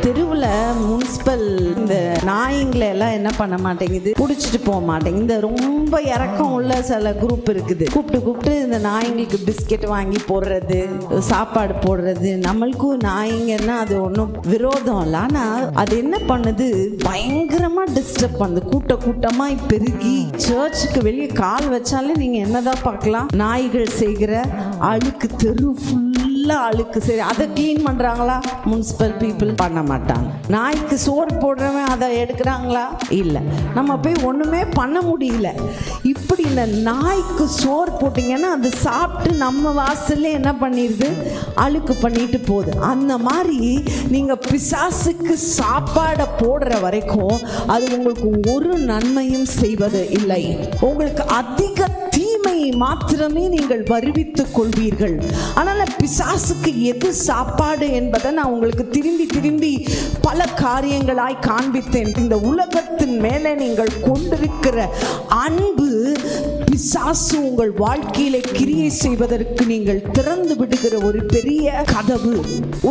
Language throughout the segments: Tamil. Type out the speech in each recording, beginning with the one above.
தெருவில் முனிசிபல் இந்த நாய்ங்களை எல்லாம் என்ன பண்ண மாட்டேங்குது, பிடிச்சிட்டு போக மாட்டேங்குது. இந்த ரொம்ப இறக்கம் உள்ள சில குரூப் இருக்குது, கூப்பிட்டு இந்த நாய்ங்களுக்கு பிஸ்கெட் வாங்கி போடுறது, சாப்பாடு போடுறது. நம்மளுக்கும் நாய்ங்கன்னா அது ஒன்றும் விரோதம் இல்லை, ஆனால் அது என்ன பண்ணுது, பயங்கரமாக டிஸ்டர்ப் பண்ணுது. கூட்டமாக பெருகி சர்ச்சுக்கு வெளியே கால் வச்சாலே நீங்கள் என்னதான் பார்க்கலாம், நாய்கள் செய்கிற அழுக்கு, தெரு ஃபுல்லாக அழுக்கு. சரி, அதை க்ளீன் பண்ணுறாங்களா? முனிசிபல் பீப்புள் பண்ண மாட்டாங்க. நாய்க்கு சோறு போடுறவன் அதை எடுக்கிறாங்களா? இல்லை. நம்ம போய் ஒன்றுமே பண்ண முடியல. இப்படி இந்த நாய்க்கு சோறு போட்டிங்கன்னா அது சாப்பிட்டு நம்ம வாசல்ல என்ன பண்ணிடுது, அழுக்கு பண்ணிட்டு போகுது. அந்த மாதிரி நீங்கள் பிசாசுக்கு சாப்பாடை போடுற வரைக்கும் அது உங்களுக்கு ஒரு நன்மையும் செய்வது இல்லை. உங்களுக்கு அதிக தீமையை மாத்திரமே நீங்கள் வருவித்துக் கொள்வீர்கள். ஆனால் பிசாசுக்கு எது சாப்பாடு என்பதை நான் உங்களுக்கு திரும்பி பல காரியங்களாய் காண்பித்தேன். இந்த உலகத்தின் மேலே நீங்கள் கொண்டிருக்கிற அன்பு பிசாசு உங்கள் வாழ்க்கையில கிரியை செய்வதற்கு நீங்கள் திறந்து விடுகிற ஒரு பெரிய கதவு.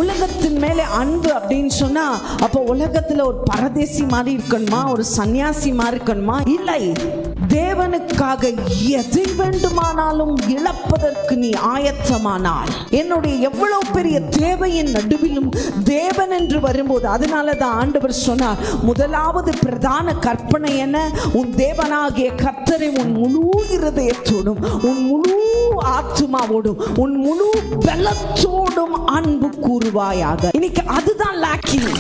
உலகத்தின் மேலே அன்பு அப்படின்னு சொன்னா அப்போ உலகத்துல ஒரு பரதேசி மாதிரி இருக்கணுமா, ஒரு சன்னியாசி மாதிரி இருக்கணுமா? இல்லை. தேவனுக்காக எதை வேண்டுமானாலும் இழப்பதற்கு நீ ஆயத்தமானால், என்னுடைய எவ்வளவு பெரிய தேவையின் நடுவிலும் தேவன் என்று வரும்போது, அதனாலதான் ஆண்டவர் சொன்னார், முதலாவது பிரதான கற்பனை என்ன, உன் தேவனாகிய கர்த்தரை உன் முழு இருதயத்தோடும், உன் முழு ஆத்துமாவோடும், உன் முழு பலத்தோடும் அன்பு கூறுவாயாக. இன்னைக்கு அதுதான் லாக்கிங்.